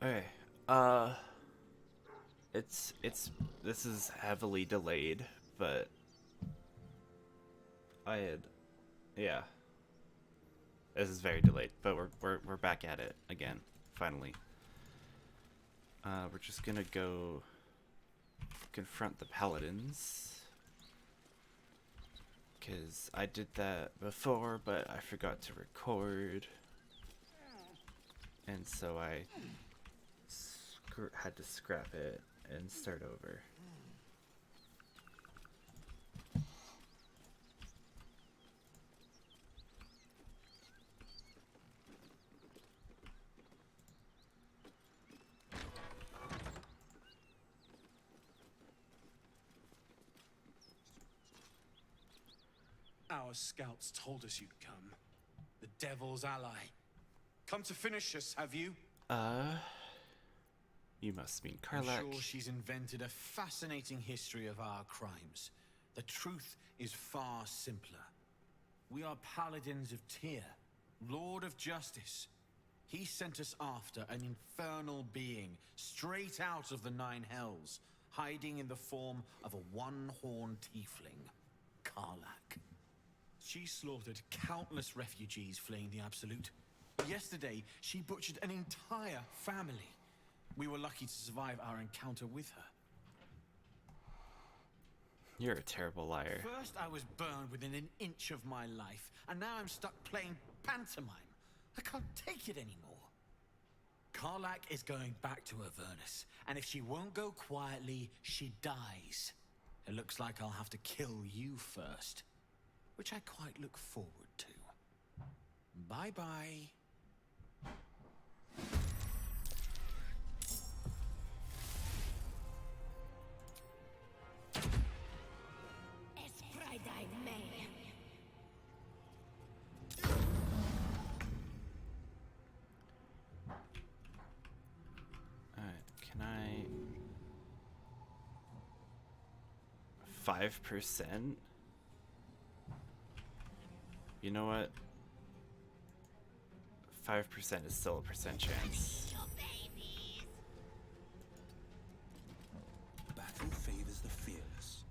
Okay. It's this is heavily delayed, but I had yeah. This is very delayed, but we're back at it again. Finally. We're just gonna go confront the paladins, because I did that before, but I forgot to record, and so I had to scrap it and start over. Our scouts told us you'd come. The devil's ally. Come to finish us, have you? You must mean I'm Karlak. sure she's invented a fascinating history of our crimes. The truth is far simpler. We are Paladins of Tyr, Lord of Justice. He sent us after an infernal being straight out of the Nine Hells, hiding in the form of a one-horned tiefling, Karlak. She slaughtered countless refugees fleeing the Absolute. Yesterday, she butchered an entire family. We were lucky to survive our encounter with her. You're a terrible liar. First, I was burned within an inch of my life, and now I'm stuck playing pantomime. I can't take it anymore. Karlak is going back to Avernus, and if she won't go quietly, she dies. It looks like I'll have to kill you first, which I quite look forward to. Bye-bye. Alright, can I 5%? You know what? 5% is still a percent chance. Battle favors the fearless.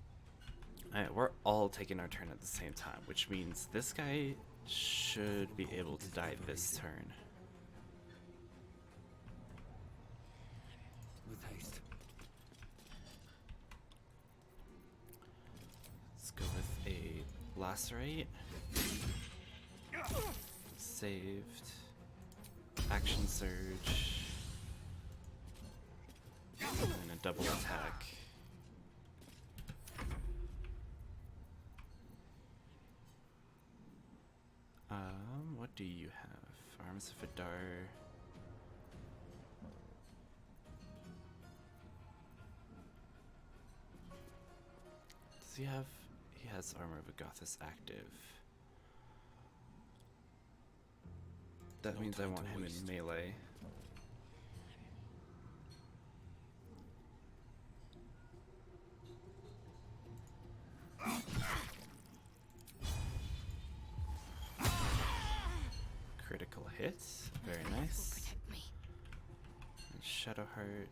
Alright, we're all taking our turn at the same time, which means this guy should be able to die this turn. With haste. Let's go with a lacerate. Saved. Action surge. And a double attack. What do you have? Arms of Adar. Does he have? He has Armor of Agathis active. That No means I time want to him waste. in melee. Critical hits, very nice. And Shadowheart.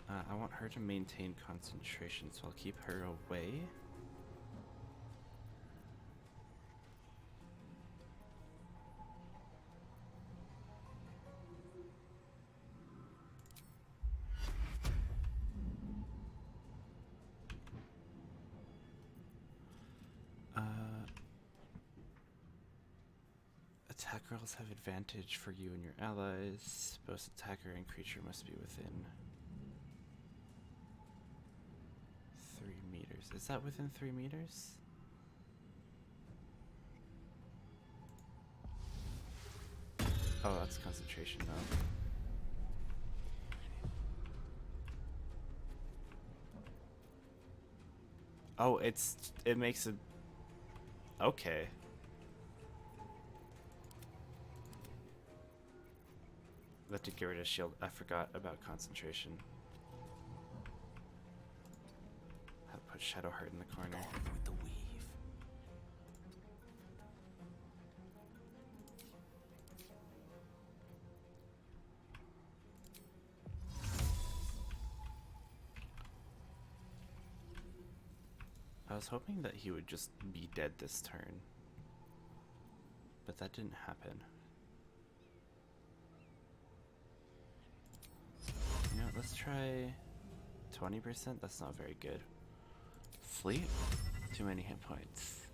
I want her to maintain concentration, so I'll keep her away. Attack rolls have advantage for you and your allies. Both attacker and creature must be within 3 meters. Is that within 3 meters? Oh, that's concentration though. Oh, it makes it okay. Let to get rid of shield. I forgot about concentration. I'll put Shadowheart in the corner. Gone with the weave. was hoping that he would just be dead this turn, but that didn't happen. You know, let's try 20%. That's not very good. Fleet? Too many hit points.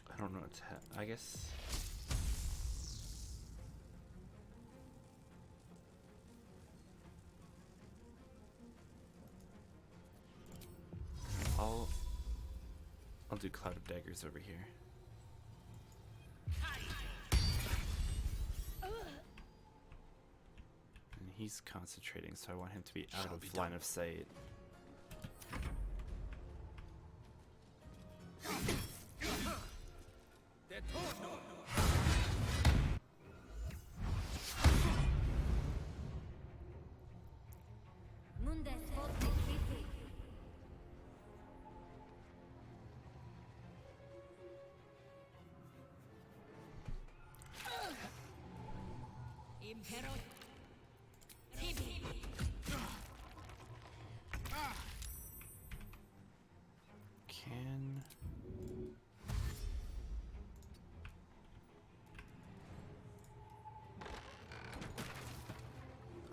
I don't know what to I guess. I'll do Cloud of Daggers over here. And he's concentrating, so I want him to be out of line of sight. Can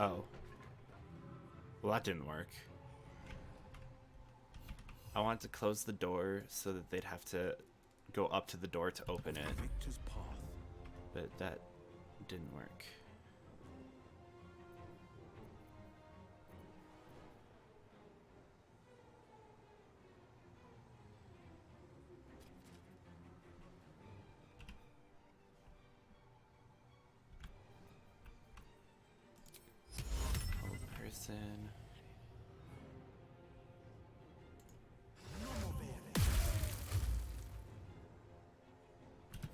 oh. Well, that didn't work. I wanted to close the door so that they'd have to go up to the door to open it. Victor's path. But that didn't work. Old person.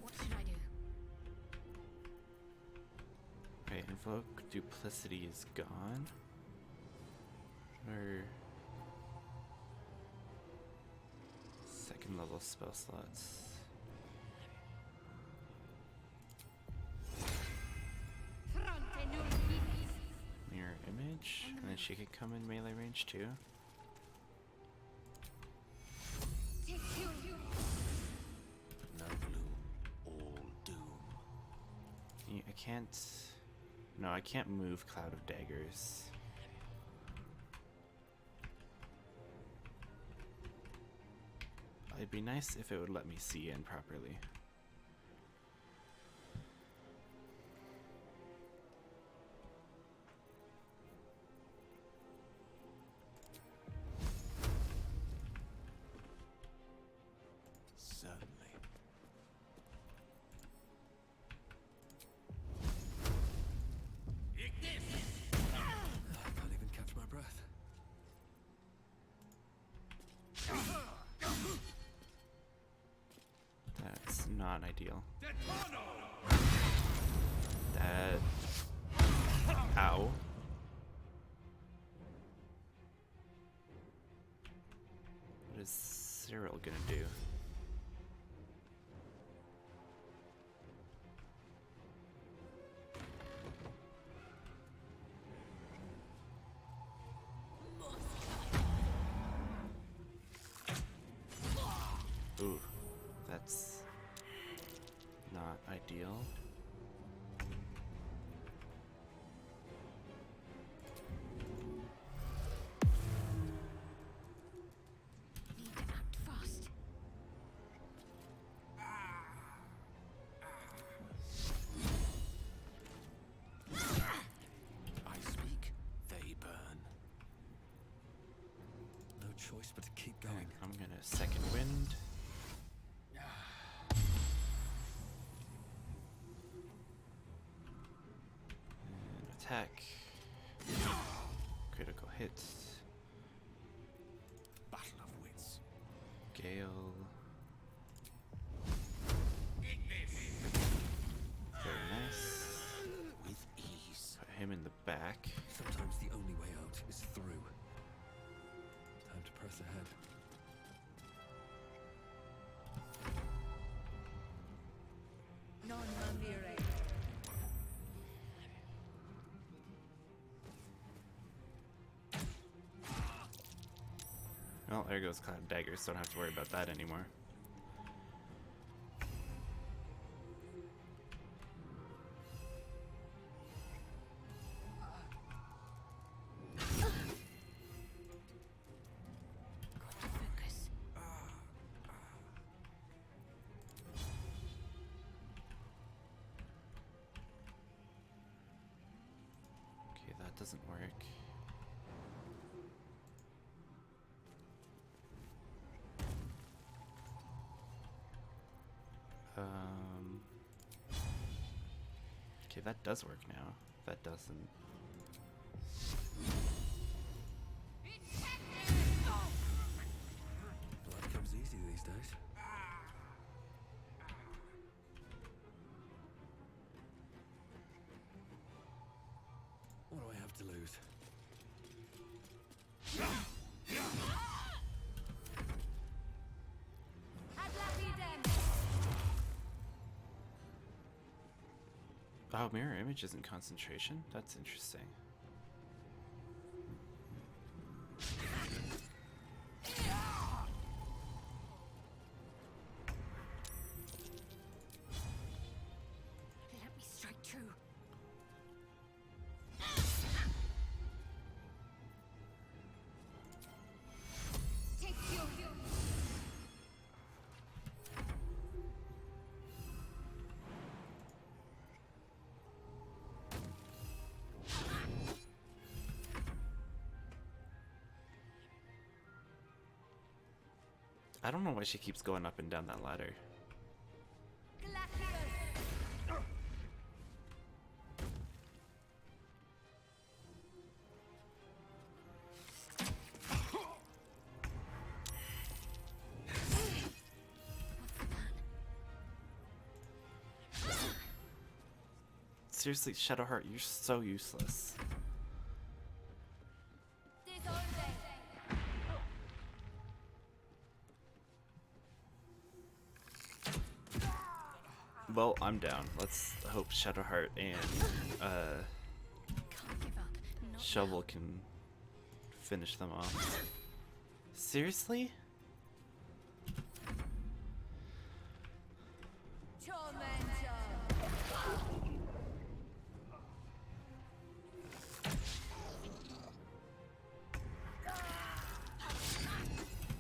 What should I do? Okay, invoke duplicity is gone. Or second level spell slots. Mirror image, and then she could come in melee range too. No gloom, all doom. I can't. No, I can't move Cloud of Daggers. It'd be nice if it would let me see in properly. Certainly. I can't even catch my breath. That's not ideal. That. Ow. What is Cyril gonna do? Ooh, that's not ideal. Need to act fast. I speak, they burn. No choice but to keep going. I'm gonna second wind. And attack. Critical hit. Battle of wits. Gale. Very him in the back. Sometimes the only way out is through. Time to press ahead. Non mavire. Well, there goes Cloud Daggers, don't have to worry about that anymore. Focus. Okay, that doesn't work. Okay, that does work now. That doesn't. Blood comes easy these days. What do I have to lose? Ad lapidem. Oh, mirror image isn't concentration? That's interesting. Let me strike true. Take you. I don't know why she keeps going up and down that ladder. Seriously, Shadowheart, you're so useless. Well, I'm down. Let's hope Shadowheart and Can't give up. Not Shovel can finish them off. Seriously? Tormentor.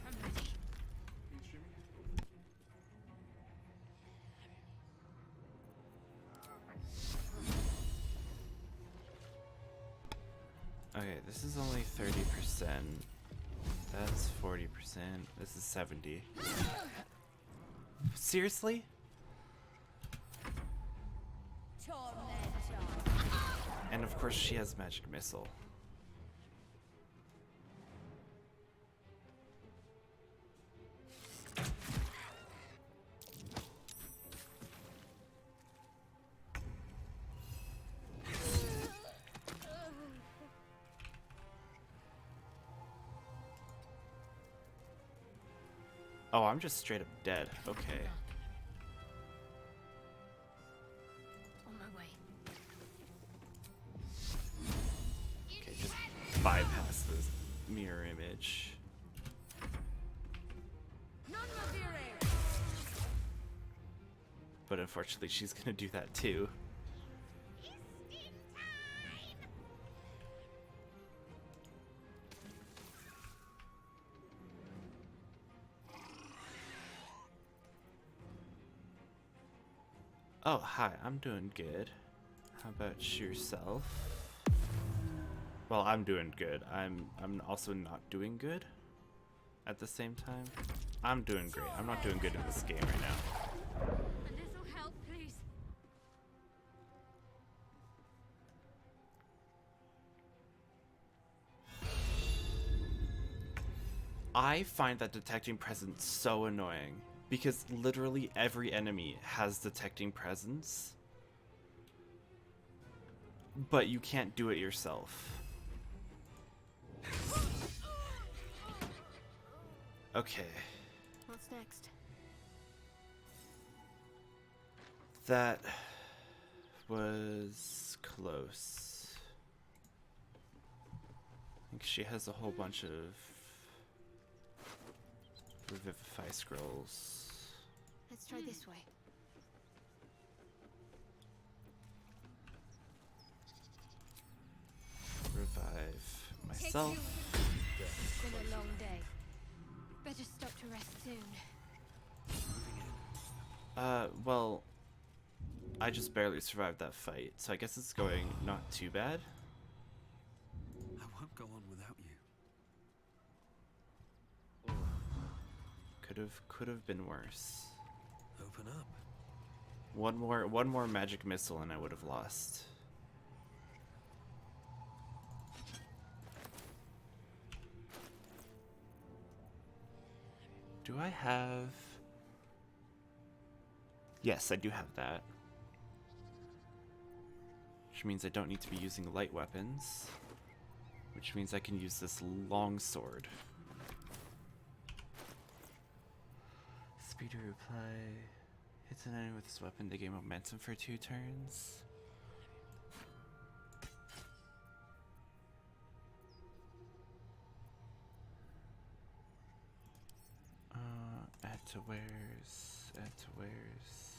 I'm ready. Okay, this is only 30%. That's 40%. This is 70. Seriously? Tormentor. And of course she has magic missile. Oh, I'm just straight up dead. Okay. On my way. Okay, just bypass this mirror image. Non mavire. But unfortunately she's gonna do that too. Oh, hi, I'm doing good. How about yourself? Well, I'm doing good. I'm also not doing good at the same time. I'm doing great. I'm not doing good in this game right now. A little help, please. I find that detecting presence so annoying because literally every enemy has detecting presence. but you can't do it yourself. Okay. What's next? That was close. I think she has a whole bunch of Revivify scrolls. Let's try this way. Revive Take myself. you. It's been a long day. Better stop to rest soon. Well, I just barely survived that fight, so I guess it's going not too bad. I won't go on without you. Could have been worse. Open up. One more magic missile and I would have lost. Do I have... Yes, I do have that. Which means I don't need to be using light weapons. Which means I can use this long sword. Speed to reply. Hits an enemy with this weapon, they gain momentum for 2 turns. Add to wares, add to wares.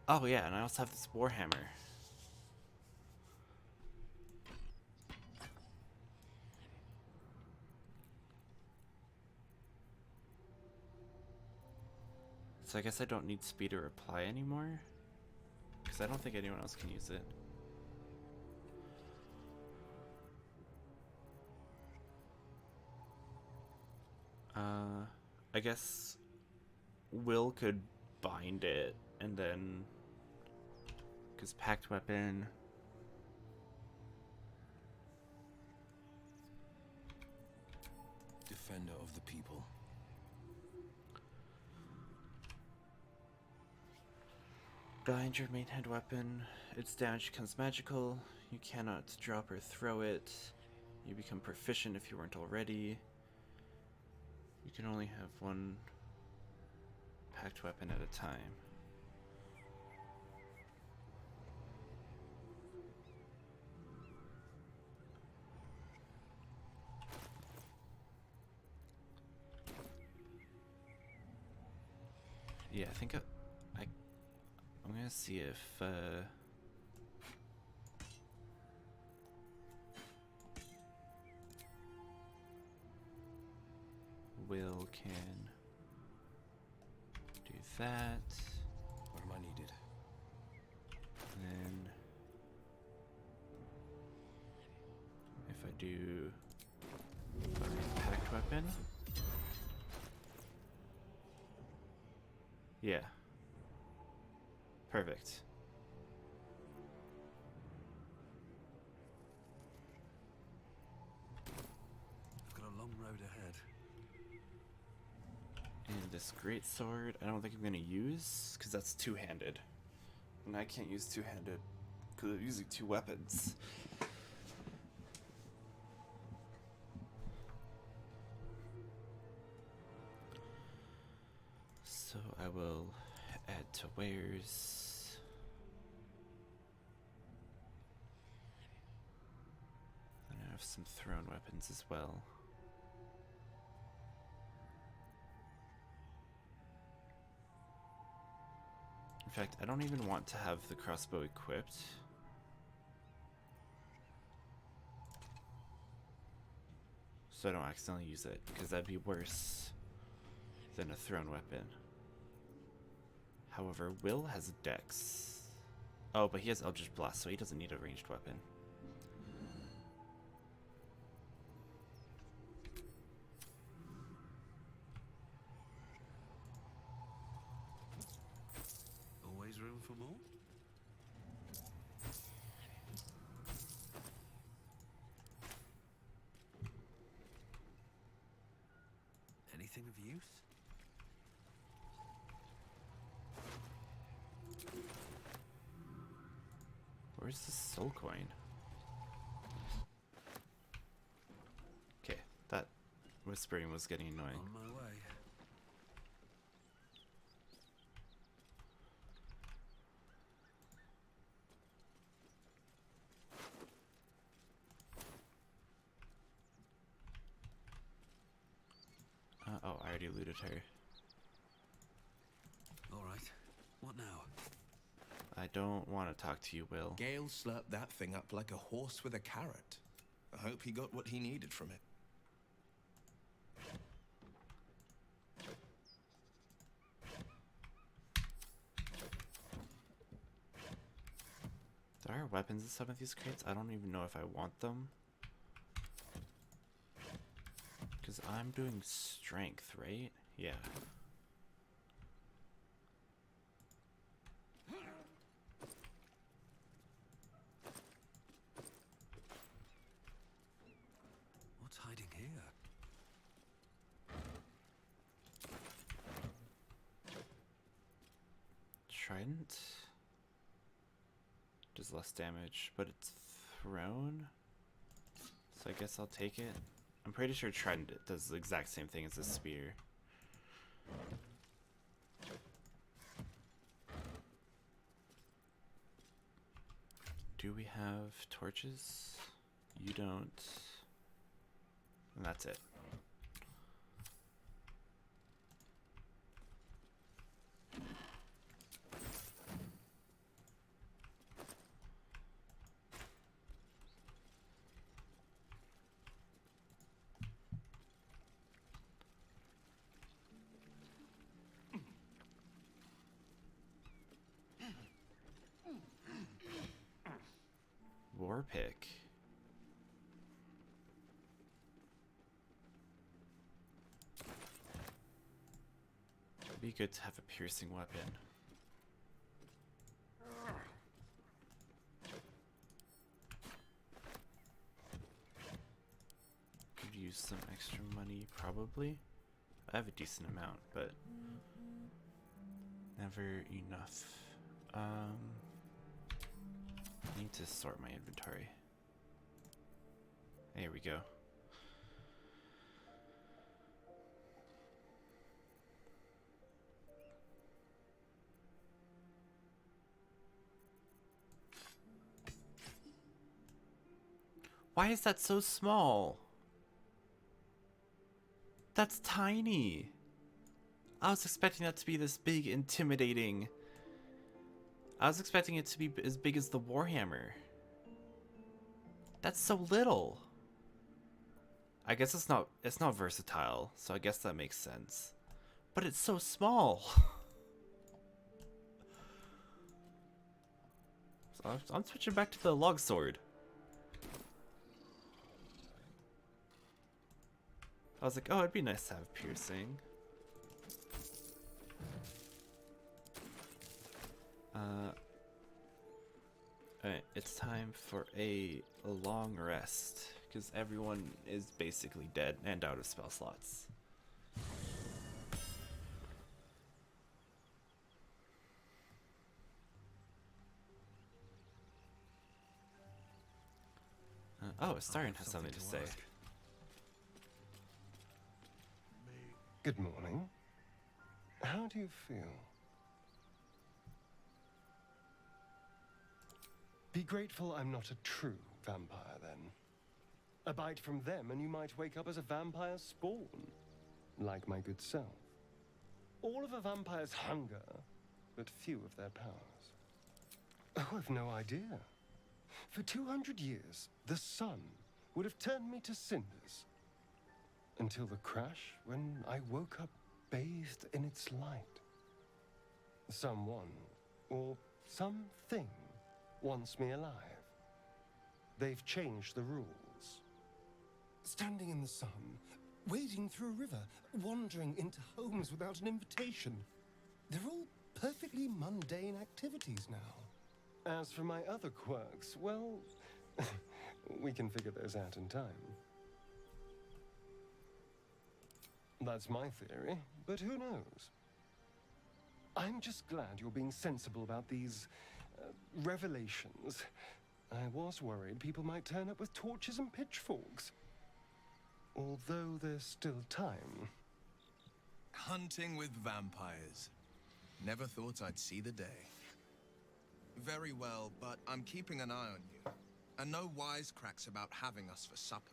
Oh yeah, and I also have this Warhammer. So I guess I don't need speed to reply anymore, because I don't think anyone else can use it. I guess Will could bind it, and then, because packed weapon. Defender of the people. Bind your main hand weapon. Its damage becomes magical. You cannot drop or throw it. You become proficient if you weren't already. You can only have one packed weapon at a time. Yeah, I think I'm gonna see if Will can do that. What am I needed? And then if I do a packed weapon. Yeah. Perfect. I've got a long road ahead. And this great sword, I don't think I'm gonna use, because that's two-handed. And I can't use two-handed, because I'm using 2 weapons. So I will add to wares. And I have some thrown weapons as well. In fact, I don't even want to have the crossbow equipped. So I don't accidentally use it, because that'd be worse than a thrown weapon. However, Will has Dex. Oh, but he has Eldritch Blast, so he doesn't need a ranged weapon. Always room for more? Anything of use? Where's the soul coin? Okay, that whispering was getting annoying. On my way. Oh, I already looted her. All right. What now? I don't want to talk to you, Will. Gale slurped that thing up like a horse with a carrot. I hope he got what he needed from it. There are weapons in some of these crates. I don't even know if I want them. Because I'm doing strength, right? Yeah. What's hiding here? Trident does less damage, but it's thrown. So I guess I'll take it. I'm pretty sure Trident does the exact same thing as a spear. Do we have torches? You don't. And that's it. War pick. It'd be good to have a piercing weapon. Could use some extra money, probably. I have a decent amount, but never enough. I need to sort my inventory. There we go. Why is that so small? That's tiny. I was expecting that to be this big, intimidating. I was expecting it to be as big as the Warhammer. That's so little. I guess it's not versatile, so I guess that makes sense. But it's so small. So I'm switching back to the log sword. I was like, oh, it'd be nice to have piercing. Alright, it's time for a long rest, because everyone is basically dead and out of spell slots. Oh, Astarion has something to say. ask. Good morning. How do you feel? Be grateful I'm not a true vampire, then. A bite from them and you might wake up as a vampire spawn, like my good self. All of a vampire's hunger, but few of their powers. Oh, I've no idea. For 200 years, the sun would have turned me to cinders. Until the crash, when I woke up bathed in its light. Someone, or something, wants me alive. They've changed the rules. Standing in the sun, wading through a river, wandering into homes without an invitation. They're all perfectly mundane activities now. As for my other quirks, well, we can figure those out in time. That's my theory, but who knows? I'm just glad you're being sensible about these revelations. I was worried people might turn up with torches and pitchforks. Although there's still time. Hunting with vampires. Never thought I'd see the day. Very well, but I'm keeping an eye on you. And no wisecracks about having us for supper.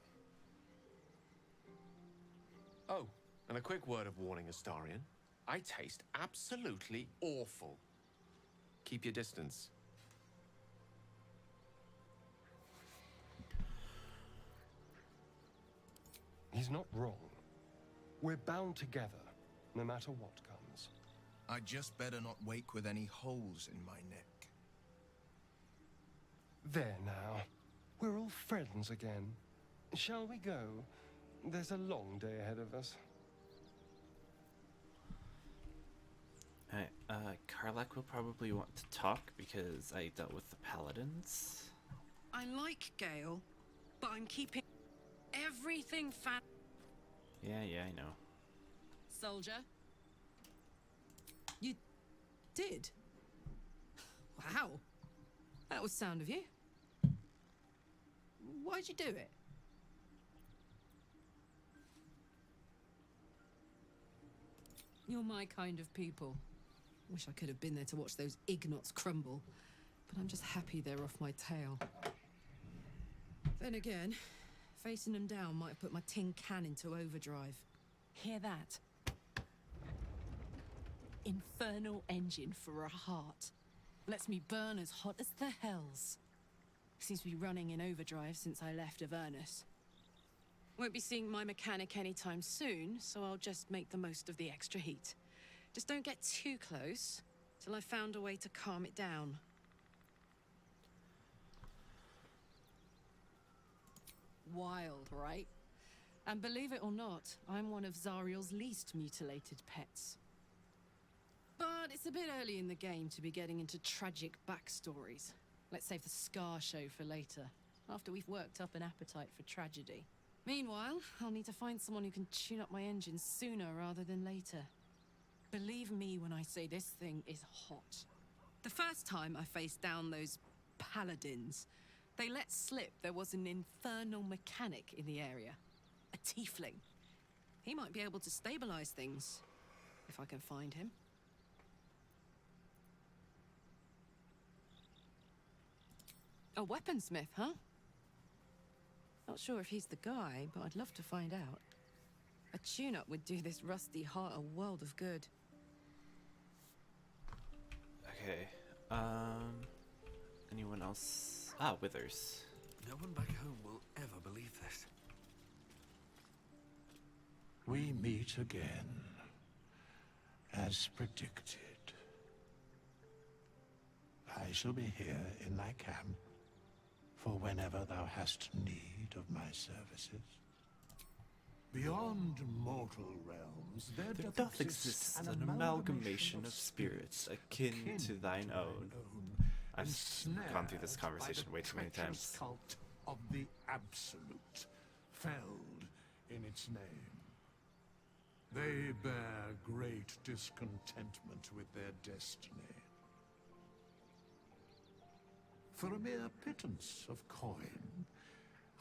Oh, and a quick word of warning, Astarion. I taste absolutely awful. Keep your distance. He's not wrong. We're bound together, no matter what comes. I just better not wake with any holes in my neck. There now. We're all friends again. Shall we go? There's a long day ahead of us. Alright, Karlak will probably want to talk because I dealt with the Paladins. I like Gale, but I'm keeping everything fat. Yeah, I know. Soldier. You did? Wow. That was sound of you. Why'd you do it? You're my kind of people. Wish I could have been there to watch those Ignots crumble, but I'm just happy they're off my tail. Then again, facing them down might have put my tin can into overdrive. Hear that? Infernal engine for a heart. Lets me burn as hot as the hells. Seems to be running in overdrive since I left Avernus. Won't be seeing my mechanic anytime soon, so I'll just make the most of the extra heat. Just don't get too close, till I've found a way to calm it down. Wild, right? And believe it or not, I'm one of Zariel's least mutilated pets. But it's a bit early in the game to be getting into tragic backstories. Let's save the Scar show for later, after we've worked up an appetite for tragedy. Meanwhile, I'll need to find someone who can tune up my engine sooner rather than later. Believe me when I say this thing is hot. The first time I faced down those Paladins, they let slip there was an infernal mechanic in the area. A tiefling. He might be able to stabilize things, if I can find him. A weaponsmith, huh? Not sure if he's the guy, but I'd love to find out. A tune-up would do this rusty heart a world of good. Okay, anyone else? Ah, Withers. No one back home will ever believe this. We meet again, as predicted. I shall be here in thy camp, for whenever thou hast need of my services. Beyond mortal realms, There doth exist an amalgamation of spirits akin to thine own. I've gone through this conversation way too many times. Cult of the Absolute, felled in its name. They bear great discontentment with their destiny. For a mere pittance of coin,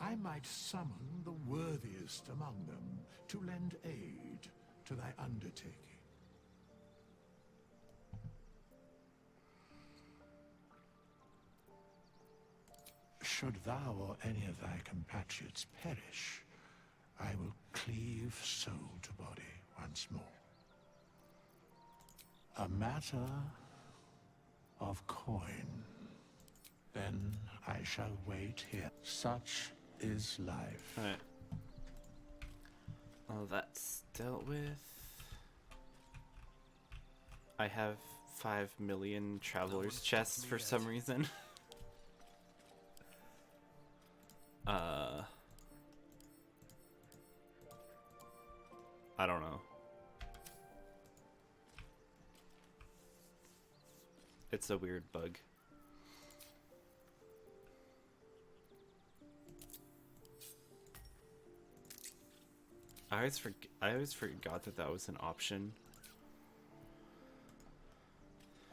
I might summon the worthiest among them to lend aid to thy undertaking. Should thou or any of thy compatriots perish, I will cleave soul to body once more. A matter of coin. Then I shall wait here. Such is life. Alright. Well, that's dealt with. I have 5 million traveler's chests for some reason. I don't know. It's a weird bug. I always forgot that that was an option.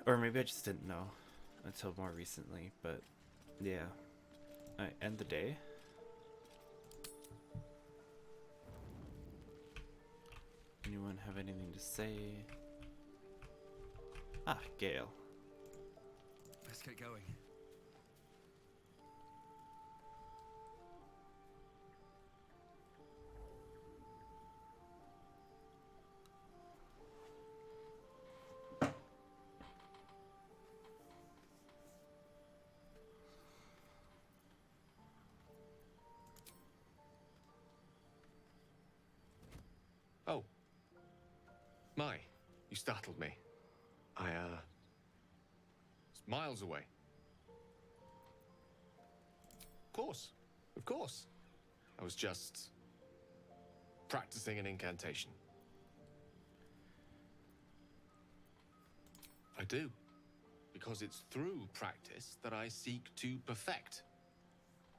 Or maybe I just didn't know until more recently, but yeah. Alright, end the day. Anyone have anything to say? Ah, Gale. Let's get going. Oh. My, you startled me. It's miles away. Of course. I was just practicing an incantation. I do, because it's through practice that I seek to perfect,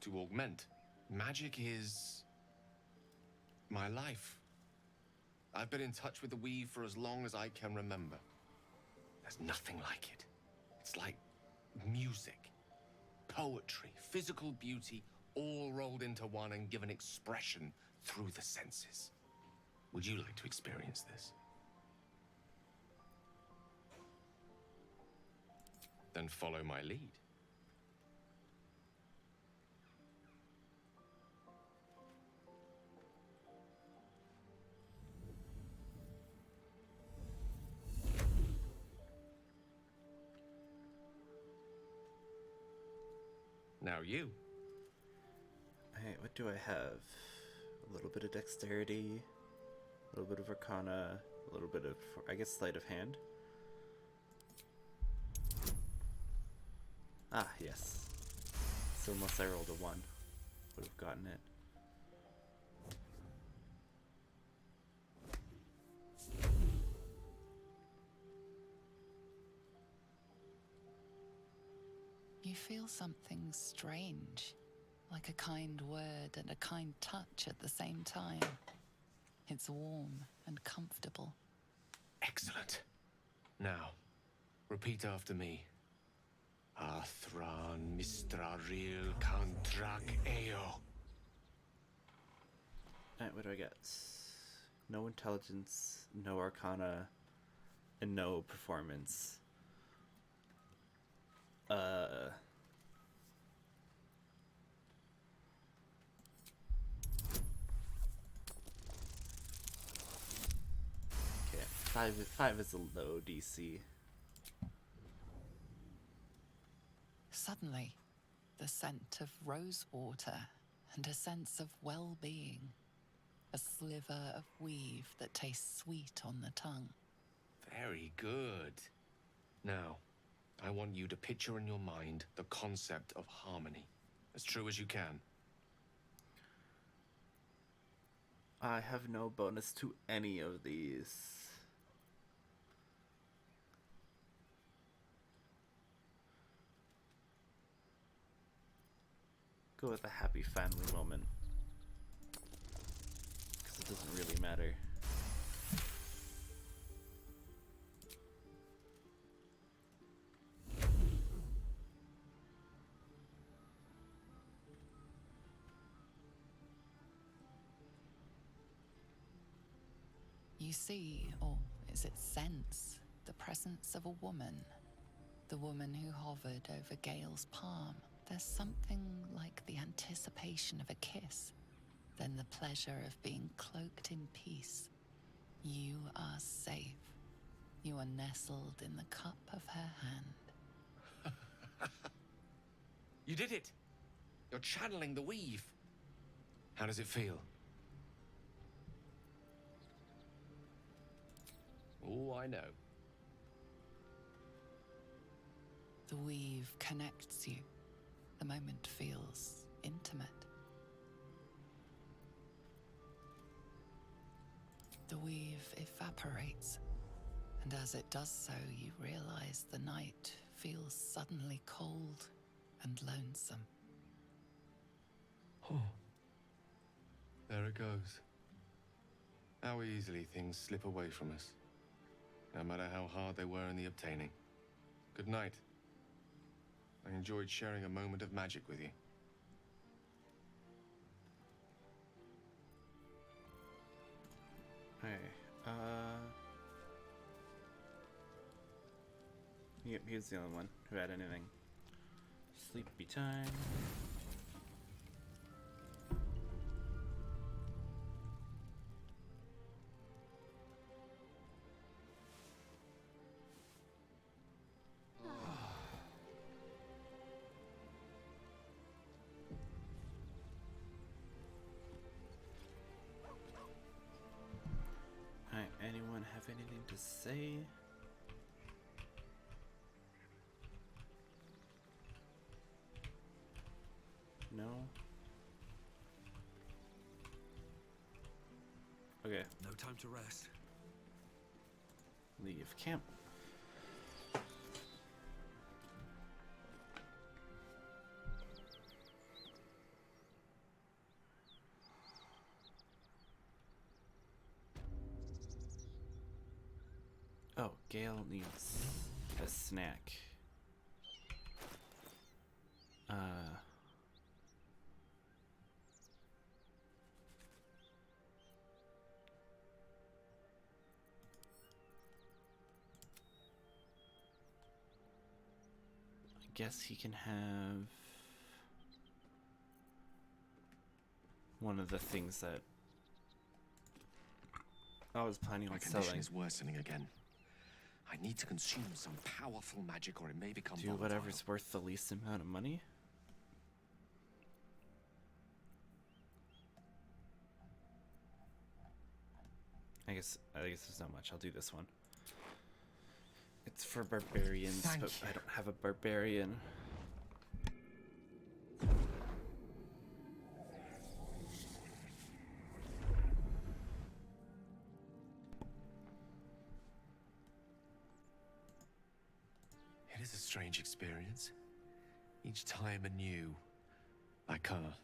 to augment. Magic is my life. I've been in touch with the weave for as long as I can remember. There's nothing like it. It's like music, poetry, physical beauty, all rolled into one and given expression through the senses. Would you like to experience this? Then follow my lead. Now you. Alright, what do I have? A little bit of dexterity, a little bit of arcana, a little bit of, I guess, sleight of hand. Ah, yes. So unless I rolled a 1, would have gotten it. You feel something strange, like a kind word and a kind touch at the same time. It's warm and comfortable. Excellent. Now, repeat after me. Athran Mistraril Kantrak Eo. Alright, what do I get? No intelligence, no arcana, and no performance. Okay, five is a low DC. Suddenly, the scent of rose water and a sense of well-being. A sliver of weave that tastes sweet on the tongue. Very good. Now, I want you to picture in your mind the concept of harmony, as true as you can. I have no bonus to any of these. Go with a happy family moment. Because it doesn't really matter. You see, or is it sense, the presence of a woman. The woman who hovered over Gale's palm. There's something like the anticipation of a kiss, then the pleasure of being cloaked in peace. You are safe. You are nestled in the cup of her hand. You did it! You're channeling the weave. How does it feel? Oh, I know. The weave connects you. The moment feels intimate. The weave evaporates, and as it does so, you realize the night feels suddenly cold and lonesome. Oh. There it goes. How easily things slip away from us, no matter how hard they were in the obtaining. Good night. I enjoyed sharing a moment of magic with you. Yep, he was the only one who had anything. Sleepy time. Alright, anyone have anything to say? No? Okay. No time to rest. Leave camp. Oh, Gale needs a snack. I guess he can have one of the things that I was planning on My condition selling. is worsening again. I need to consume some powerful magic or it may become Do volatile. whatever's worth the least amount of money. I guess there's not much. I'll do this one. It's for barbarians, Thank but you. I don't have a barbarian. It is a strange experience. Each time anew. Like a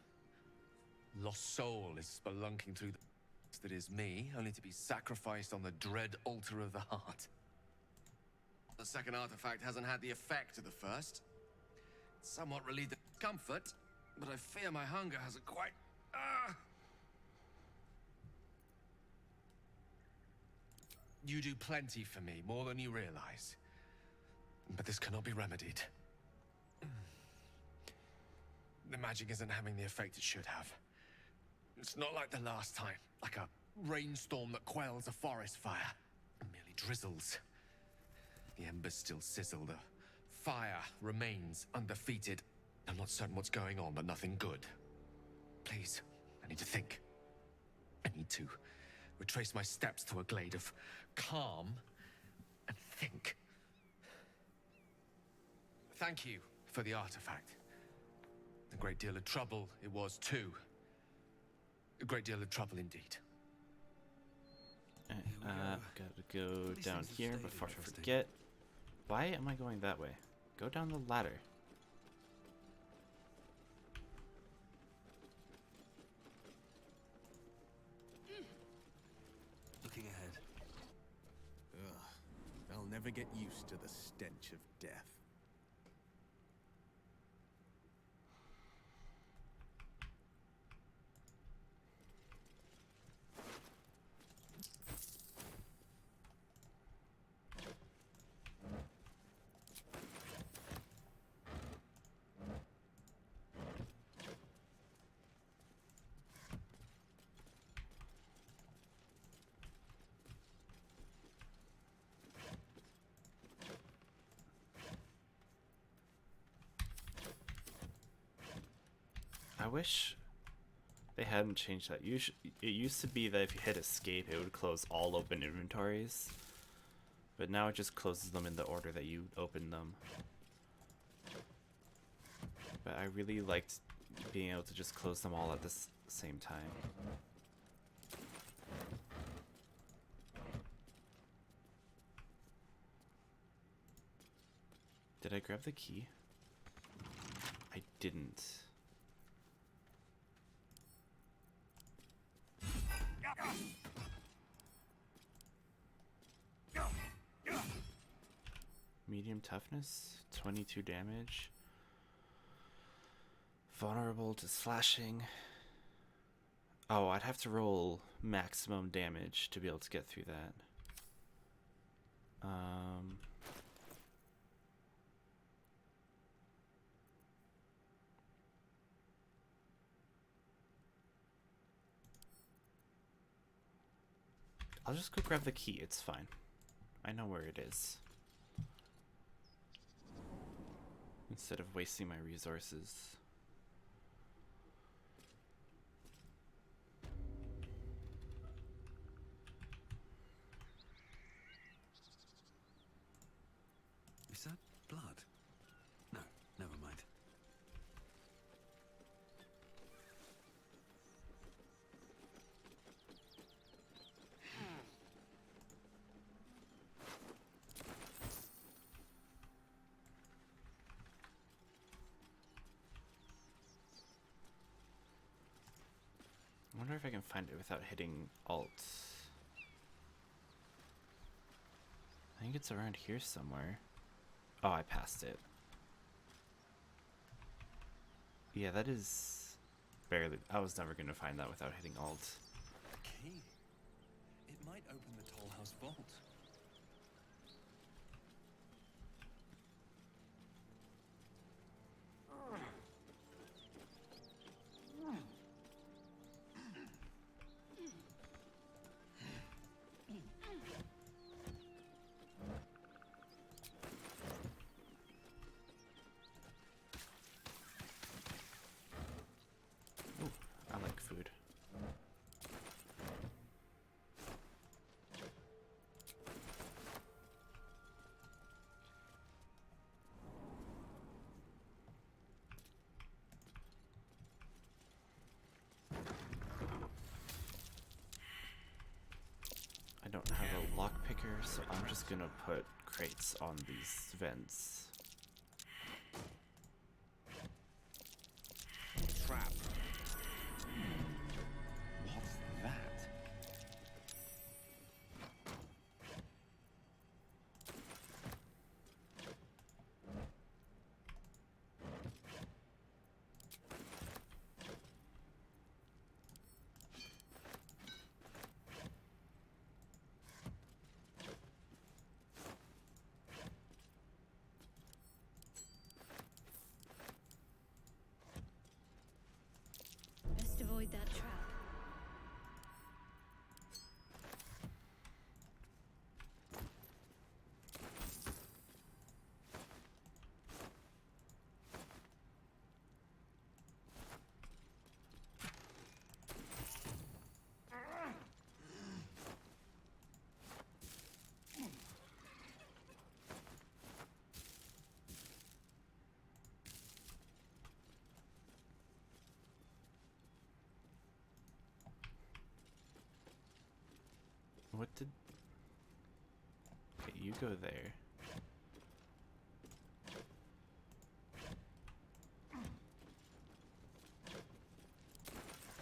lost soul is spelunking through the that is me, only to be sacrificed on the dread altar of the heart. The second artifact hasn't had the effect of the first. It's somewhat relieved the comfort, but I fear my hunger hasn't quite... You do plenty for me, more than you realize. But this cannot be remedied. The magic isn't having the effect it should have. It's not like the last time, like a rainstorm that quells a forest fire. It merely drizzles. The embers still sizzle, the fire remains undefeated. I'm not certain what's going on, but nothing good. Please, I need to think. I need to retrace my steps to a glade of calm and think. Thank you for the artifact. A great deal of trouble it was too. A great deal of trouble indeed. Gotta go These down things have here stayed before I interesting. forget. Why am I going that way? Go down the ladder. Looking ahead. Ugh. I'll never get used to the stench of death. I wish they hadn't changed that. It used to be that if you hit escape, it would close all open inventories. But now it just closes them in the order that you open them. But I really liked being able to just close them all at the same time. Did I grab the key? I didn't. Medium toughness, 22 damage. Vulnerable to slashing. Oh, I'd have to roll maximum damage to be able to get through that. I'll just go grab the key, it's fine. I know where it is. Instead of wasting my resources. Is that blood? No, never mind. I wonder if I can find it without hitting Alt. I think it's around here somewhere. Oh, I passed it. Yeah, that is barely... I was never going to find that without hitting Alt. Key. It might open the toll house vault. Ooh, I like food. I don't have a lockpicker, so I'm just gonna put crates on these vents. Trap. What's that? Best avoid that trap. What did... Okay, you go there.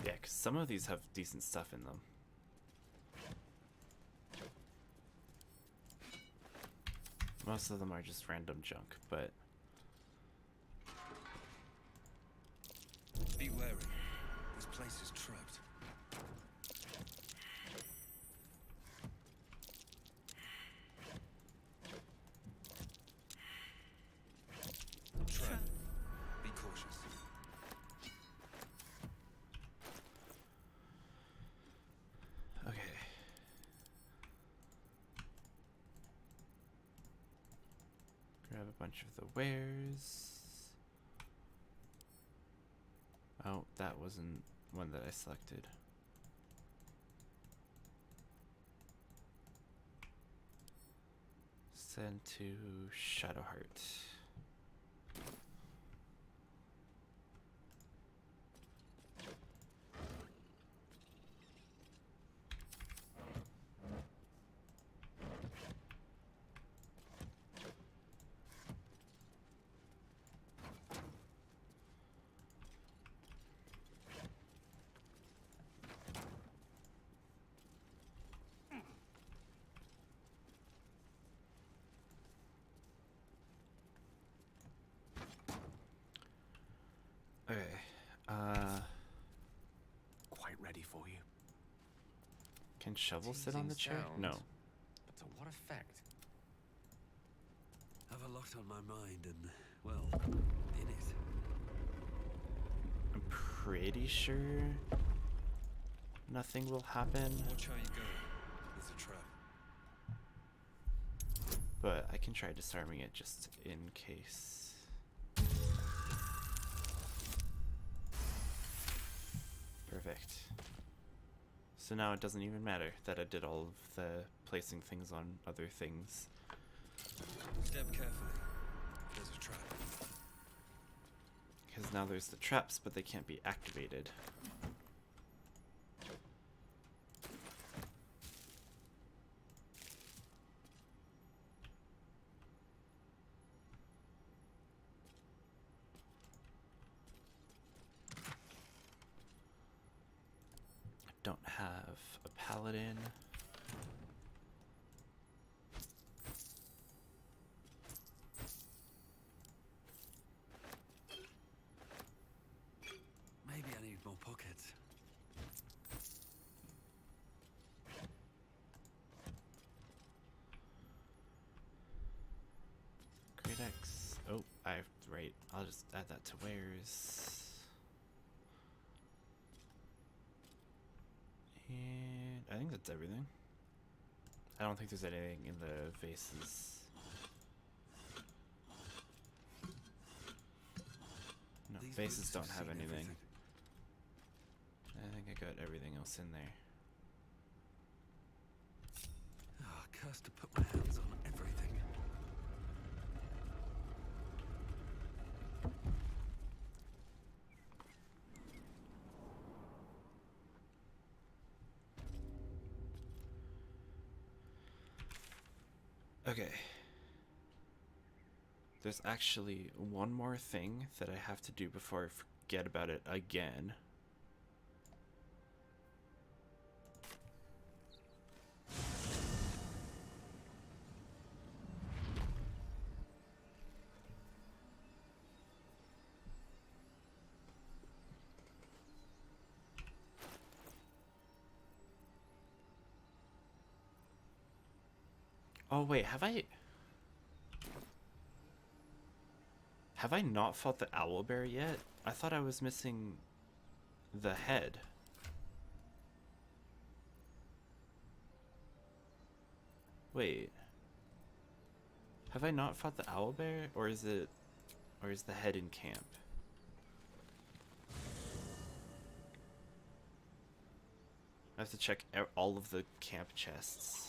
Yeah, because some of these have decent stuff in them. Most of them are just random junk, but... Be wary. This place is trapped. Trap. Be cautious. Okay. Grab a bunch of the wares. Oh, that wasn't one that I selected. Send to Shadowheart. Okay, Quite ready for Can Shovel sit on the chair? Sound, No. But to what effect? Have a lot on my mind and, well, in it. I'm pretty sure nothing will happen, Watch how you go. There's a trap. but I can try disarming it just in case. Perfect. So now it doesn't even matter that I did all of the placing things on other things. Step carefully. There's a trap. Because now there's the traps, but they can't be activated. I don't have a paladin. Maybe I need more pockets. Great X. Oh, right. I'll just add that to wares. And I think that's everything. I don't think there's anything in the vases. No, These vases boots don't have have seen anything. everything. I think I got everything else in there. Ah, cursed to put my hands on everything. Okay. There's actually one more thing that I have to do before I forget about it again. Oh wait, have I not fought the Owlbear yet? I thought I was missing the head. Wait. Have I not fought the Owlbear, or is the head in camp? I have to check all of the camp chests.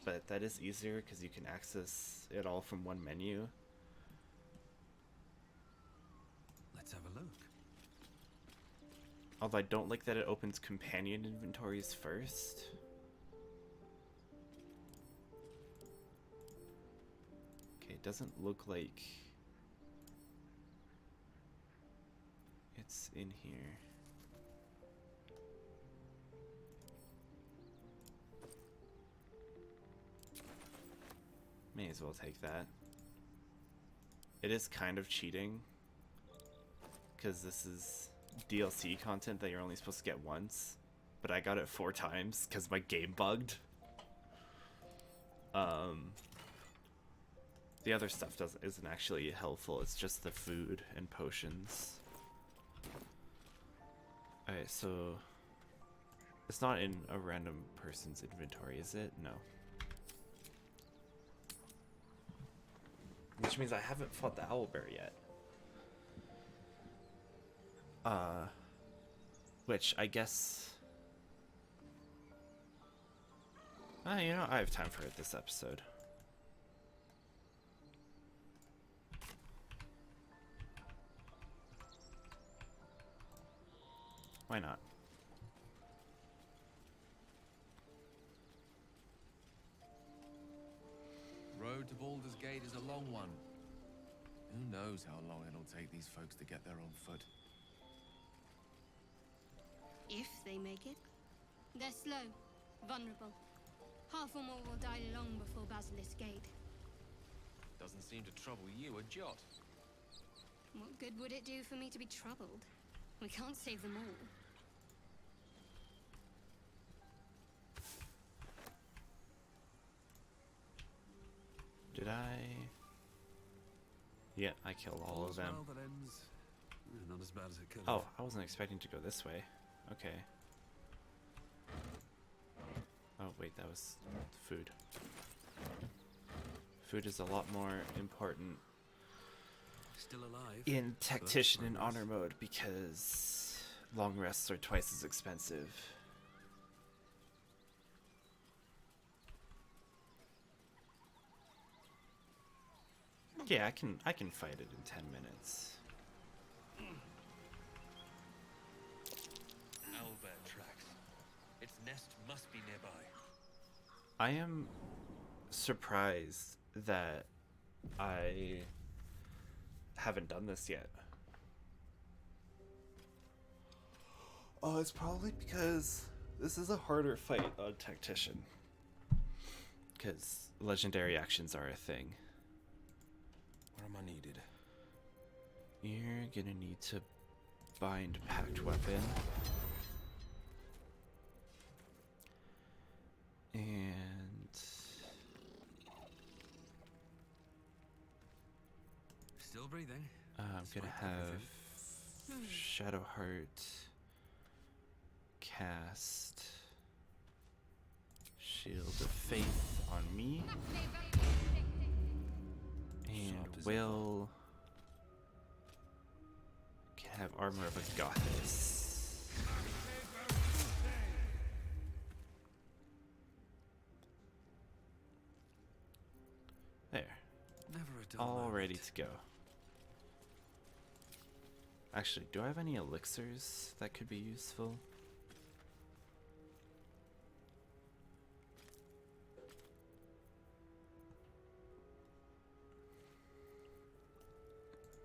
But that is easier because you can access it all from one menu. Let's have a look. Although I don't like that it opens companion inventories first. Okay, it doesn't look like it's in here. May as well take that. It is kind of cheating, because this is DLC content that you're only supposed to get once, but I got it 4 times because my game bugged. The other stuff isn't actually helpful, it's just the food and potions. Alright, so it's not in a random person's inventory, is it? No. Which means I haven't fought the Owlbear yet. Which I guess... you know, I have time for it this episode. Why not? Road to Baldur's Gate is a long one. Who knows how long it'll take these folks to get there on foot. If they make it. They're slow, vulnerable. Half or more will die long before Basilisk Gate. Doesn't seem to trouble you a jot. What good would it do for me to be troubled? We can't save them all. Did I? Yeah, I killed all of them. Well, that ends not as bad as it could Oh, have. I wasn't expecting to go this way. Okay. Oh, wait, that was food. Food is a lot more important Still alive. in First, Tactician and progress. Honor mode because long rests are twice as expensive. Yeah, I can fight it in 10 minutes. Owlbear tracks. Its nest must be nearby. I am surprised that I haven't done this yet. Oh, it's probably because this is a harder fight on Tactician. Because legendary actions are a thing. Where am I needed? You're gonna need to bind Pact Weapon. And Still breathing. I'm gonna despite have Shadowheart cast Shield of Faith on me. And Sharp as Will can have Armor of a Goddess. There. Never a dull All moment. ready to go. Actually, do I have any elixirs that could be useful?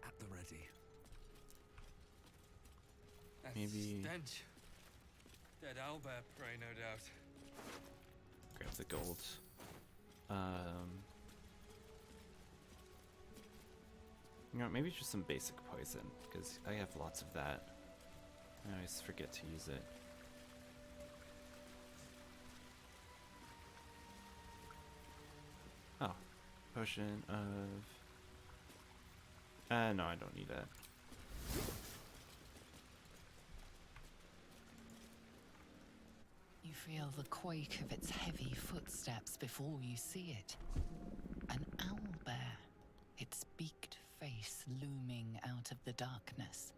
At the ready. That Maybe- stench. Dead owlbear prey, no doubt. Grab the gold. You know, maybe just some basic poison, because I have lots of that. I always forget to use it. Oh, potion of... no, I don't need that. You feel the quake of its heavy footsteps before you see it. An owlbear, its beaked face looming out of the darkness.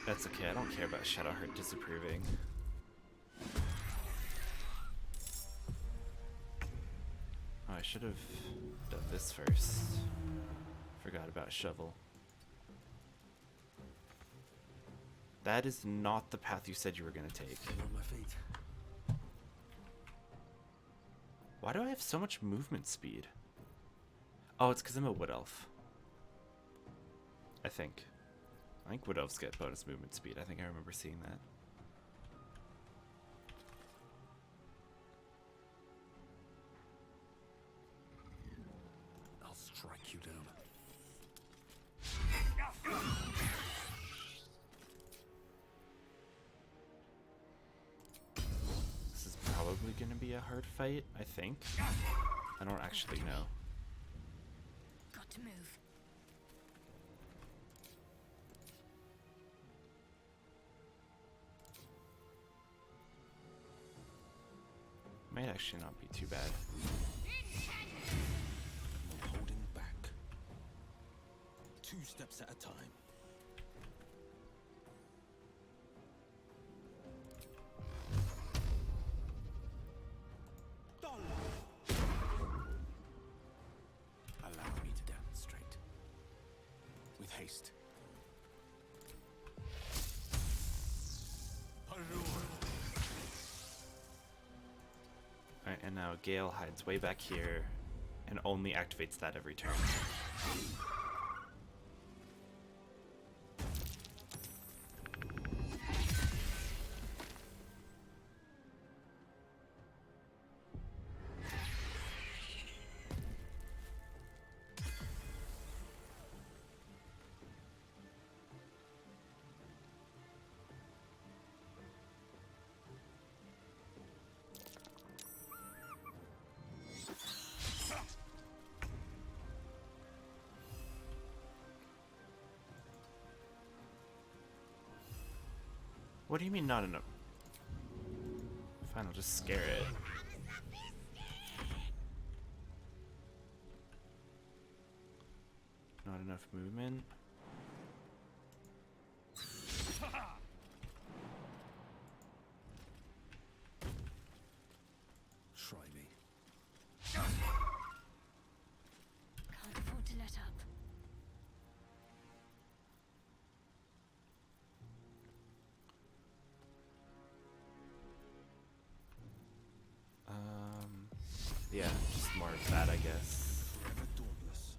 That's okay, I don't care about Shadowheart disapproving. Oh, I should have done this first. Forgot about Shovel. That is not the path you said you were gonna take. Still on my feet. Why do I have so much movement speed? Oh, it's because I'm a Wood Elf. I think Wood Elves get bonus movement speed. I think I remember seeing that. I'll strike you down. This is probably going to be a hard fight, I think. I don't actually know. Got to move. Might actually not be too bad. No holding back. 2 steps at a time. Allow me to demonstrate. With haste. Alright, and now Gale hides way back here and only activates that every turn. What do you mean not enough? Fine, I'll just scare it. Not enough movement. Try me. Can't afford to let up. Yeah, just more of that, I guess. Forever dauntless.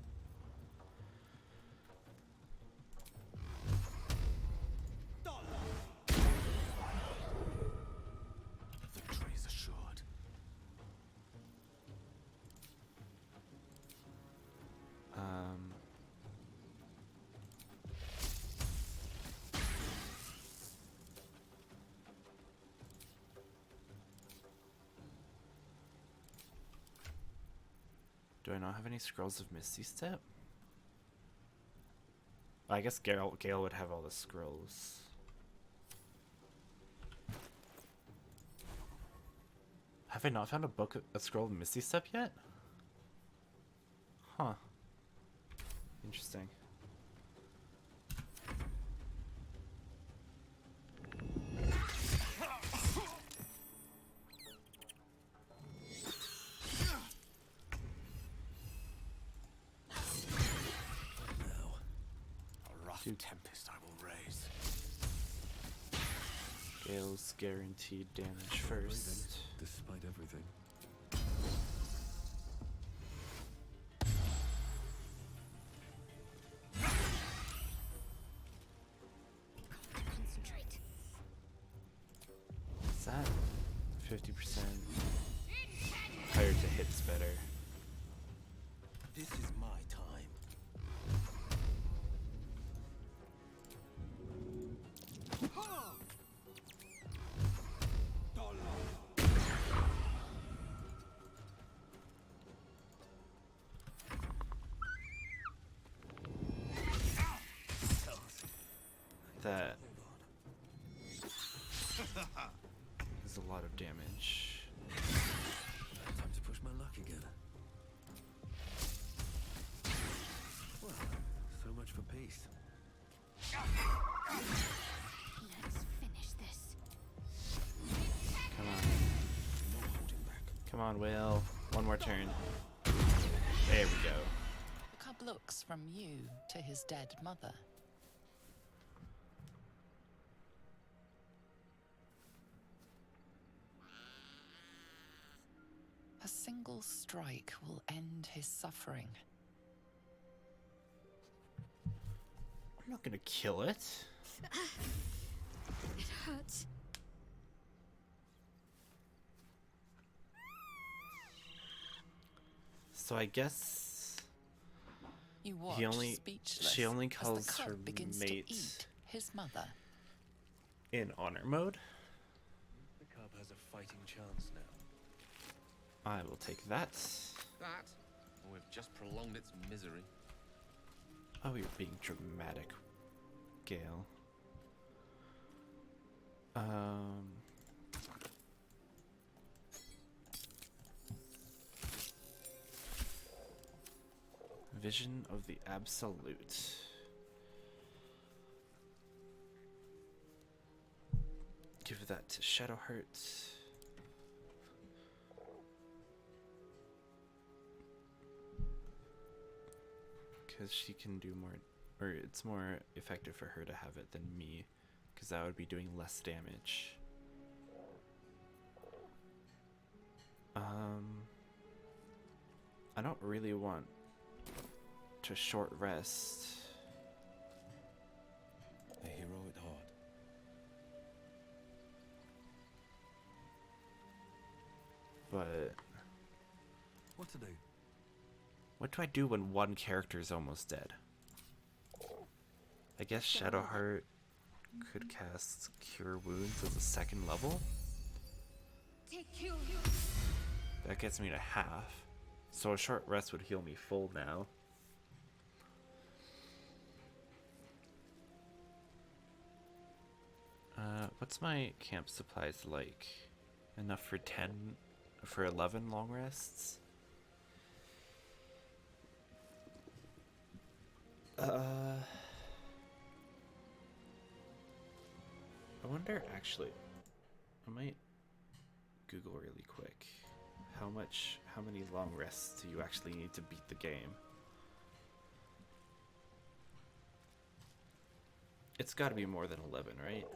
Victory is assured. Do I not have any scrolls of Misty Step? I guess Gale would have all the scrolls. Have I not found a scroll of Misty Step yet? Huh. Interesting. A rough tempest I will raise. Gale's guaranteed damage first. Despite everything. Concentrate. Is that 50%? Higher to hits better. This is my time. That is a lot of damage. Time to push my luck again. Well, so much for peace. Let's finish this. Come on. No holding back. Come on, Whale. One more turn. There we go. The cub looks from you to his dead mother. A single strike will end his suffering. I'm not gonna kill it. It hurts. So I guess You watch speechless she only as calls the cub her begins mate to eat his mother. in honor mode. The cub has a fighting chance now. I will take that. That, or we've just prolonged its misery. Oh, you're being dramatic, Gale. Vision of the Absolute. Give that to Shadowheart. Because she can do more, or it's more effective for her to have it than me, because that would be doing less damage. I don't really want to short rest. A hero at heart. But What to do? what do I do when one character is almost dead? I guess Shadowheart could cast Cure Wounds as a second level. Take cure. That gets me to half. So a short rest would heal me full now. What's my camp supplies like? Enough for 11 long rests? I wonder, actually, I might Google really quick. How many long rests do you actually need to beat the game? It's gotta be more than 11, right?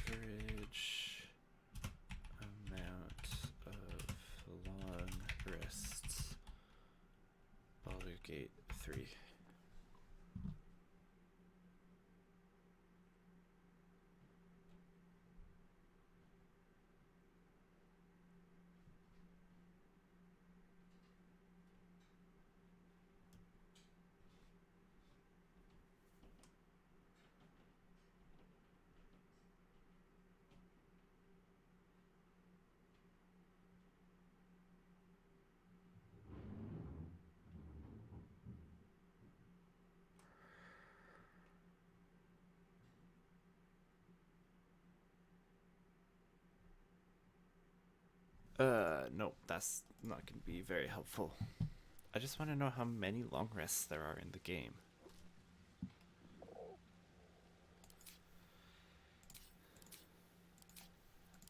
Average amount of long rests. Baldur Gate 3. Nope, that's not gonna be very helpful. I just want to know how many long rests there are in the game.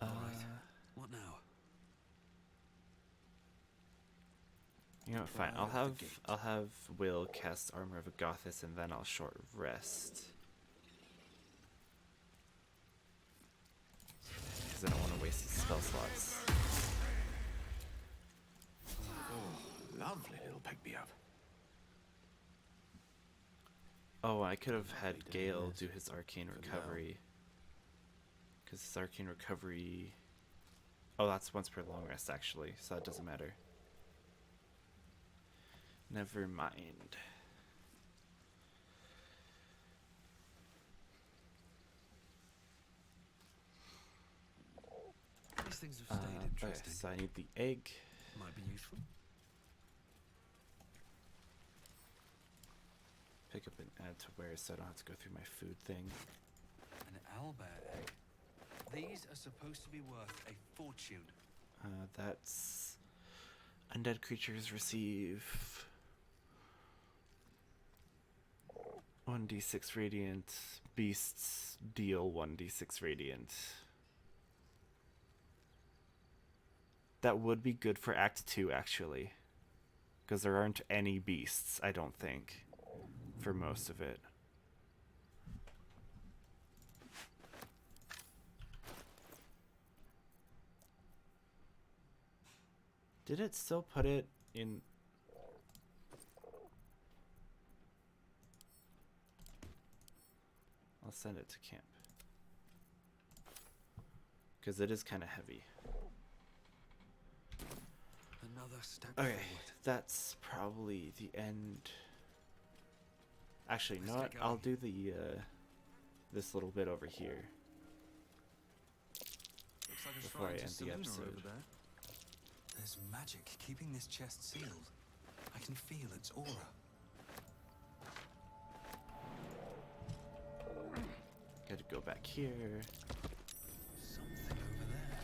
Alright. What now? You know, fine. I'll have Will cast Armor of Agathis, and then I'll short rest. Because I don't want to waste his spell slots. Lovely little pick-me-up. Oh, I could have had Gale do his Arcane Recovery. Because his Arcane Recovery... Oh, that's once per long rest, actually, so that doesn't matter. Never mind. These things have stayed interesting. Okay, so I need the egg. Might be useful. Pick up and add to where so I don't have to go through my food thing. An owlbear egg. These are supposed to be worth a fortune. That's... Undead creatures receive... 1d6 radiant. Beasts deal 1d6 radiant. That would be good for Act 2, actually. Because there aren't any beasts, I don't think, for most of it. Did it still put it in... I'll send it to camp. Because it is kind of heavy. Another step Okay, forward. that's probably the end. Actually, you know Let's what? get I'll going. do the this little bit over here Looks like a before I shrine to end the Selena episode. over there. There's magic keeping this chest sealed. I can feel its aura. Got to go back here. Something over there.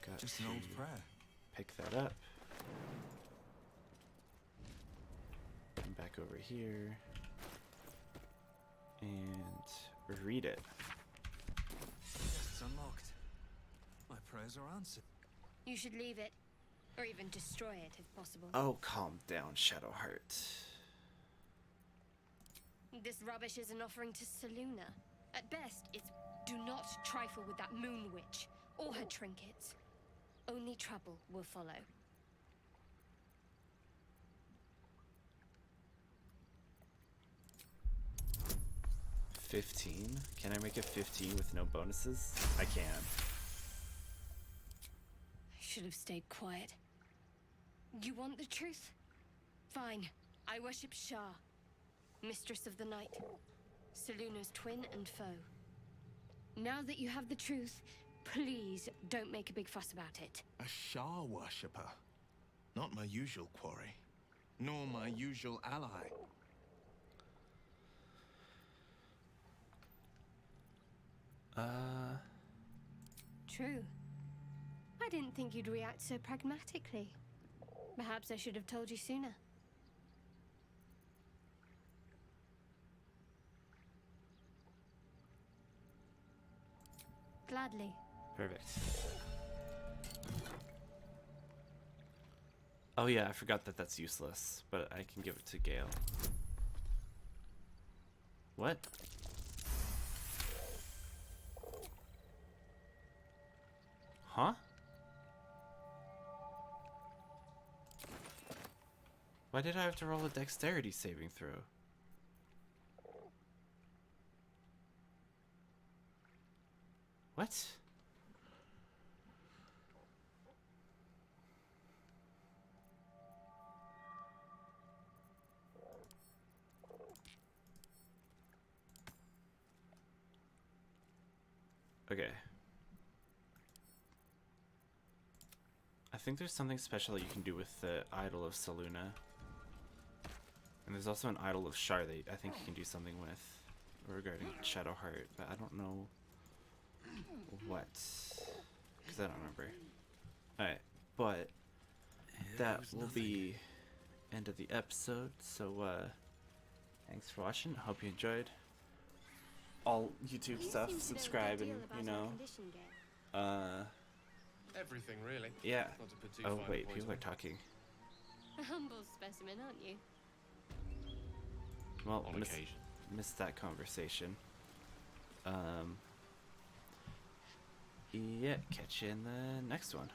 Got Just to an old prayer. pick that up. Come back over here and read it. Chest's unlocked. My prayers are answered. You should leave it, or even destroy it if possible. Oh, calm down, Shadowheart. This rubbish is an offering to Seluna. At best, it's do not trifle with that moon witch or her trinkets. Only trouble will follow. $15? Can I make it 15 with no bonuses? I can. I should have stayed quiet. You want the truth? Fine. I worship Shah, Mistress of the Night, Seluna's twin and foe. Now that you have the truth, please don't make a big fuss about it. A Shah worshipper. Not my usual quarry. nor my usual ally. True. I didn't think you'd react so pragmatically. Perhaps I should have told you sooner. Gladly. Perfect. Oh yeah, I forgot that that's useless, but I can give it to Gale. What? Huh? Why did I have to roll a dexterity saving throw? What? Okay. I think there's something special you can do with the Idol of Selûne. And there's also an Idol of Shar that I think you can do something with regarding Shadowheart, but I don't know what, because I don't remember. Alright, but that will be end of the episode, so thanks for watching. I hope you enjoyed. All YouTube stuff, subscribe, and you know, Everything, really. yeah. Not to put too Oh fine a wait, point people on are it. talking. A humble specimen, aren't you? Well, On occasion. missed that conversation. Yeah, catch you in the next one.